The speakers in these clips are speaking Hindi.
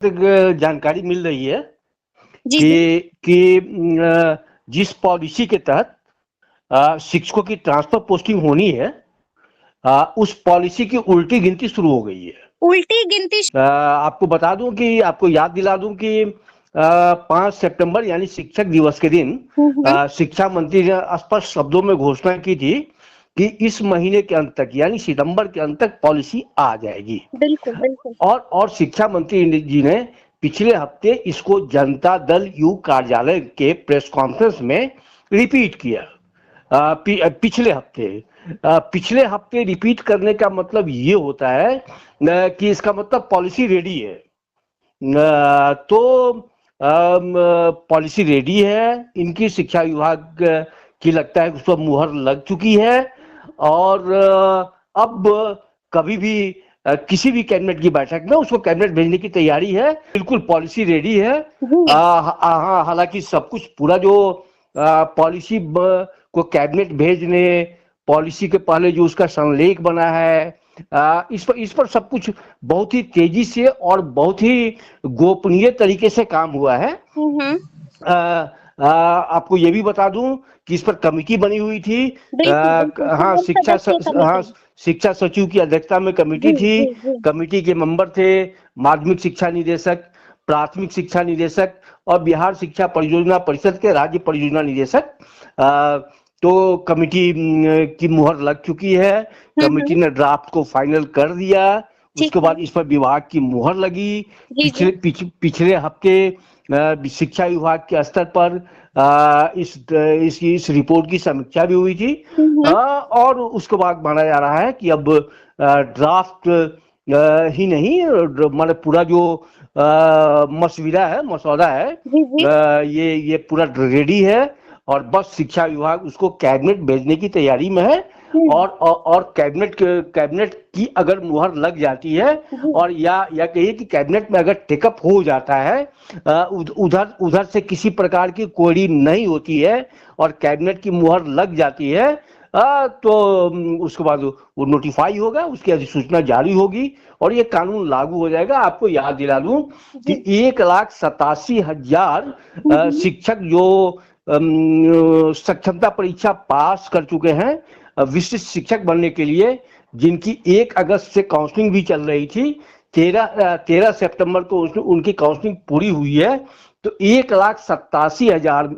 जानकारी मिल रही है जी जी। कि जिस पॉलिसी के तहत शिक्षकों की ट्रांसफर पोस्टिंग होनी है, उस पॉलिसी की उल्टी गिनती शुरू हो गई है। उल्टी गिनती। आपको बता दूं कि आपको याद दिला दूं कि 5 सितंबर यानी शिक्षक दिवस के दिन हम्म। शिक्षा मंत्री ने स्पष्ट शब्दों में घोषणा की थी कि इस महीने के अंत तक यानी सितंबर के अंत तक पॉलिसी आ जाएगी। बिल्कुल बिल्कुल। और शिक्षा मंत्री जी ने पिछले हफ्ते इसको जनता दल यू कार्यालय के प्रेस कॉन्फ्रेंस में रिपीट किया। पिछले हफ्ते रिपीट करने का मतलब ये होता है कि इसका मतलब पॉलिसी रेडी है। तो पॉलिसी रेडी है इनकी, शिक्षा विभाग की लगता है उस पर मुहर लग चुकी है। और अब कभी भी किसी भी कैबिनेट की बैठक में उसको कैबिनेट भेजने की तैयारी है। बिल्कुल पॉलिसी रेडी है। जी। हाँ, हालांकि सब कुछ पूरा जो पॉलिसी को कैबिनेट भेजने, पॉलिसी के पहले जो उसका संलेख बना है, इस पर सब कुछ बहुत ही तेजी से और बहुत ही गोपनीय तरीके से काम हुआ है। हम्म। आ, आपको ये भी बता दूं कि इस पर कमेटी बनी हुई थी। बिल्कुल बिल्कुल, हाँ, तीन सदस्यीय हाँ, कमेटी। शिक्षा सचिव की अध्यक्षता में कमेटी जी थी। जी जी। कमेटी के मेंबर थे माध्यमिक शिक्षा निदेशक, प्राथमिक शिक्षा निदेशक और बिहार शिक्षा परियोजना परिषद के राज्य परियोजना निदेशक। आ, तो कमेटी की मुहर लग चुकी है। कमेटी ने ड्राफ्ट को फाइनल कर दिया। ठीक उसके है। बाद इस पर विभाग की मुहर लगी। जी जी। पिछले हफ्ते शिक्षा विभाग के स्तर पर इस रिपोर्ट की समीक्षा भी हुई थी। हम्म। और उसके बाद माना जा रहा है कि अब ड्राफ्ट ही नहीं, माने पूरा जो मसविदा है, मसौदा है, जी जी। ये पूरा रेडी है। और बस शिक्षा विभाग उसको कैबिनेट भेजने की तैयारी में है। हम्म। और कैबिनेट की अगर मुहर लग जाती है, जी। और या कहिए कि कैबिनेट में अगर टेकअप हो जाता है, उधर उधर से किसी प्रकार की क्वेरी नहीं होती है और कैबिनेट की मुहर लग जाती है, तो उसके बाद वो नोटिफाई होगा, उसकी अधिसूचना जारी होगी और ये कानून लागू हो जाएगा। आपको याद दिला दूं कि जी। 1,87,000 हम्म। शिक्षक जो सक्षमता परीक्षा पास कर चुके हैं विशिष्ट शिक्षक बनने के लिए, जिनकी 1 अगस्त से काउंसलिंग भी चल रही थी। 13 सितंबर को उनकी काउंसलिंग पूरी हुई है। तो 1,87,000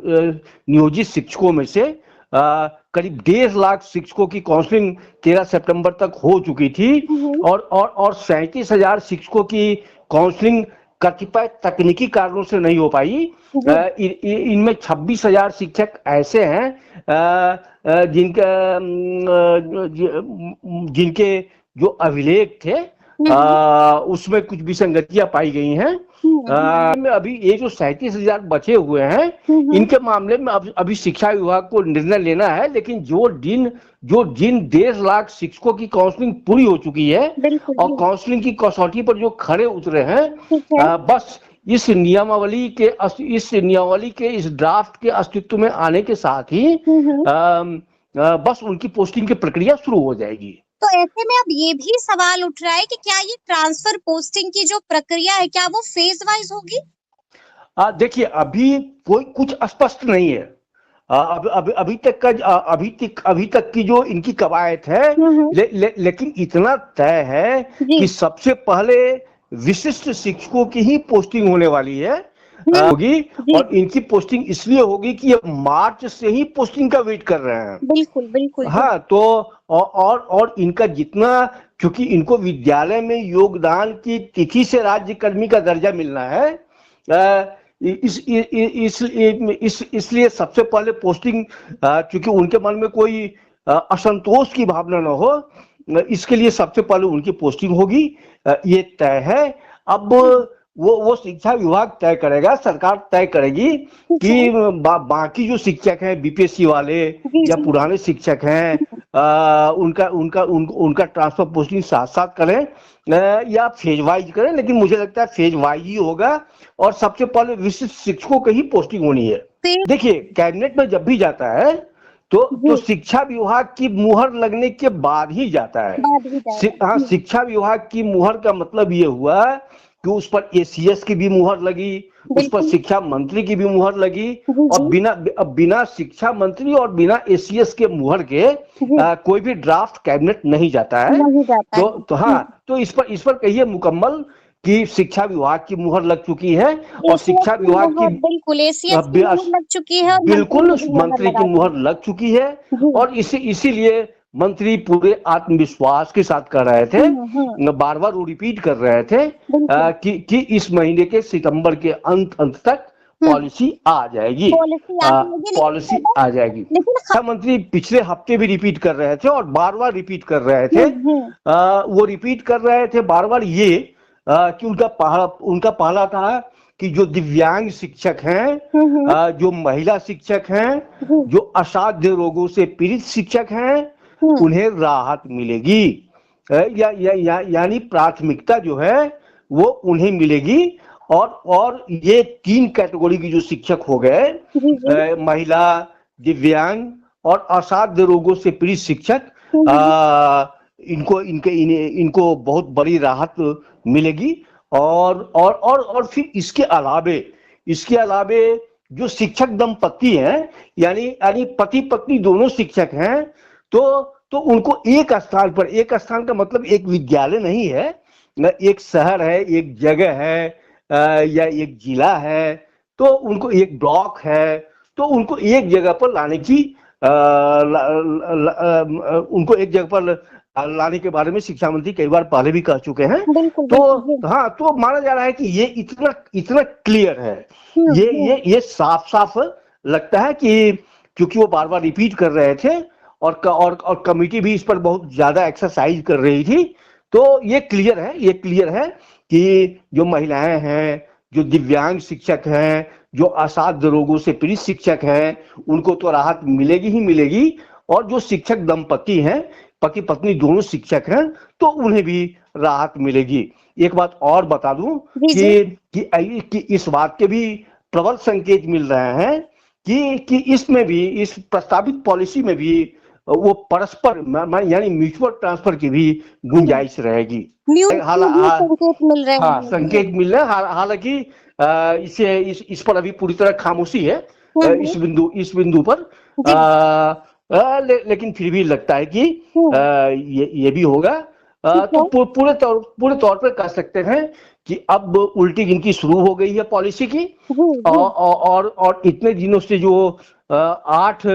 नियोजित शिक्षकों में से करीब 1.5 लाख शिक्षकों की काउंसलिंग 13 सितंबर तक हो चुकी थी। हम्म। और 37,000 शिक्षकों की काउंसलिंग कतिपय तकनीकी कारणों से नहीं हो पाई। जी। इनमें 26,000 शिक्षक ऐसे हैं जिनके जो अभिलेख थे हम्म। उसमें कुछ विसंगतियां पाई गई हैं। में अभी ये जो 37,000 बचे हुए हैं, हम्म। इनके मामले में अभी शिक्षा विभाग को निर्णय लेना है। लेकिन जो जिन 1.5 लाख शिक्षकों की काउंसलिंग पूरी हो चुकी है बिल्कुल और जी। काउंसलिंग की कसौटी पर जो खड़े उतरे हैं, ठीक है। बस इस नियमावली के इस ड्राफ्ट के अस्तित्व में आने के साथ ही हम्म। बस उनकी पोस्टिंग की प्रक्रिया शुरू हो जाएगी। तो ऐसे में अब ये भी सवाल उठ रहा है कि क्या ये ट्रांसफर पोस्टिंग की जो प्रक्रिया है, क्या वो फेज वाइज होगी? देखिए, अभी कोई कुछ स्पष्ट नहीं है। अभी तक की जो इनकी कवायद है, हम्म। लेकिन इतना तय है जी। कि सबसे पहले विशिष्ट शिक्षकों की ही पोस्टिंग होने वाली है, होगी। जी। और इनकी पोस्टिंग इसलिए होगी कि ये मार्च से ही पोस्टिंग का वेट कर रहे हैं। बिल्कुल बिल्कुल जी। हाँ, तो और इनका जितना, क्योंकि इनको विद्यालय में योगदान की तिथि से राज्य कर्मी का दर्जा मिलना है, इसलिए सबसे पहले पोस्टिंग, क्योंकि उनके मन में कोई असंतोष की भावना न हो, इसके लिए सबसे पहले उनकी पोस्टिंग होगी। ये तय है। अब वो शिक्षा विभाग तय करेगा, सरकार तय करेगी ठीक है। कि बाकी जो शिक्षक हैं बीपीएससी वाले जी या जी। पुराने शिक्षक हैं, उनका ट्रांसफर पोस्टिंग साथ साथ करें या फेज वाइज करें। लेकिन मुझे लगता है फेज वाइज ही होगा और सबसे पहले विशिष्ट शिक्षकों की ही पोस्टिंग होनी है। फिर। देखिए, कैबिनेट में जब भी जाता है तो जी। शिक्षा विभाग की मुहर लगने के बाद ही जाता है। बाद ही जाएगा हाँ, शिक्षा विभाग की मुहर का मतलब ये हुआ कि उस पर एसीएस की भी मुहर लगी, उस पर बिल्कुल। शिक्षा मंत्री की भी मुहर लगी, जी, और जी। बिना शिक्षा मंत्री और बिना एसीएस के मुहर के जी, कोई भी ड्राफ्ट कैबिनेट नहीं जाता है। नहीं जाता है। तो हाँ, तो इस पर कहिए मुकम्मल कि शिक्षा विभाग की मुहर लग चुकी है, और एसीएस शिक्षा की विभाग की मुहर बिल्कुल, एसीएस की मुहर लग चुकी है और मंत्री बिल्कुल की भी मुहर मंत्री की लगा दी। मुहर लग चुकी है। जी। और इसीलिए मंत्री पूरे आत्मविश्वास के साथ कर रहे थे, हुँ। बार बार वो रिपीट कर रहे थे बिल्कुल। कि इस महीने के सितंबर के अंत तक हुँ, पॉलिसी आ जाएगी, पॉलिसी आ जाएगी, पॉलिसी आ जाएगी। लेकिन शिक्षा मंत्री पिछले हफ्ते भी रिपीट कर रहे थे और बार बार रिपीट कर रहे थे। हुँ। वो रिपीट कर रहे थे बार बार ये कि उनका पहला था कि जो दिव्यांग शिक्षक हैं, हुँ, हुँ। जो महिला शिक्षक हैं, जी। जो असाध्य रोगों से पीड़ित शिक्षक हैं, हुँ। उन्हें राहत मिलेगी। यानी प्राथमिकता जो है वो उन्हें मिलेगी। और ये 3 कैटेगरी की जो शिक्षक हो गए, जी, जी। महिला, दिव्यांग और असाध्य रोगों से पीड़ित शिक्षक, हुँ, हुँ। इनको बहुत बड़ी राहत मिलेगी। और फिर इसके अलावे जो शिक्षक दंपति हैं, यानी पति पत्नी दोनों शिक्षक हैं, तो उनको एक स्थान का मतलब एक विद्यालय नहीं है, न एक शहर है, एक जगह है, या एक जिला है, तो उनको एक ब्लॉक है, तो उनको एक जगह पर लाने की उनको एक जगह पर लाने के बारे में शिक्षा मंत्री कई बार पहले भी कह चुके हैं। बिल्कुल, तो बिल्कुल। जी। हाँ, तो माना जा रहा है कि ये इतना इतना क्लियर है, हुँ, ये साफ साफ लगता है कि क्योंकि वो बार बार रिपीट कर रहे थे, और कमिटी भी इस पर बहुत ज्यादा एक्सरसाइज कर रही थी। तो ये क्लियर है कि जो महिलाएं हैं, जो दिव्यांग शिक्षक हैं, जो असाध्य रोगों से पीड़ित शिक्षक हैं, उनको तो राहत मिलेगी ही मिलेगी। और जो शिक्षक दंपति हैं, पति पत्नी दोनों शिक्षक हैं, तो उन्हें भी राहत मिलेगी। एक बात और बता दूं जी, जी। कि इस बात के भी प्रबल संकेत मिल रहे हैं कि इसमें भी, इस प्रस्तावित पॉलिसी में भी वो परस्पर यानी म्यूचुअल ट्रांसफर की भी हुँ। गुंजाइश रहेगी। म्यूचुअल भी संकेत मिल रहे हाँ, हैं। जी। संकेत मिल रहे हैं। हालांकि इस पर अभी पूरी तरह खामोशी है, हुँ, हुँ। इस बिंदु पर। जी। लेकिन फिर भी लगता है कि हुँ। ये भी होगा। ठीक तो है। पूरे तौर पर कह सकते हैं कि अब उल्टी गिनती शुरू हो गई है पॉलिसी की। जी, जी। और इतने दिनों से जो 8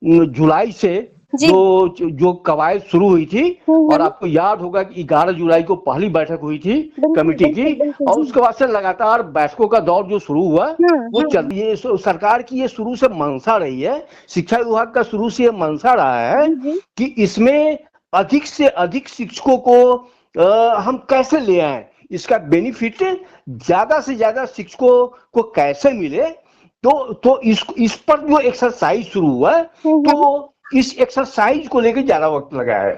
जुलाई से जी। जो कवायद शुरू हुई थी, हुँ, और हुँ। आपको याद होगा कि 11 जुलाई को पहली बैठक हुई थी बिल्कुल, कमेटी की, बिल्कुल, बिल्कुल। और जी। उसके बाद से लगातार बैठकों का दौर जो शुरू हुआ, हुँ, वो हुँ। चल ये सरकार की ये शुरू से मंशा रही है, शिक्षा विभाग का शुरू से ये मंशा रहा है जी, जी। कि इसमें अधिक से अधिक शिक्षकों को हम कैसे ले आए, इसका बेनिफिट ज्यादा से ज्यादा शिक्षकों को कैसे मिले। तो इस पर जो एक्सरसाइज शुरू हुआ, हुँ, हुँ। तो इस एक्सरसाइज को लेकर ज्यादा वक्त लगा है।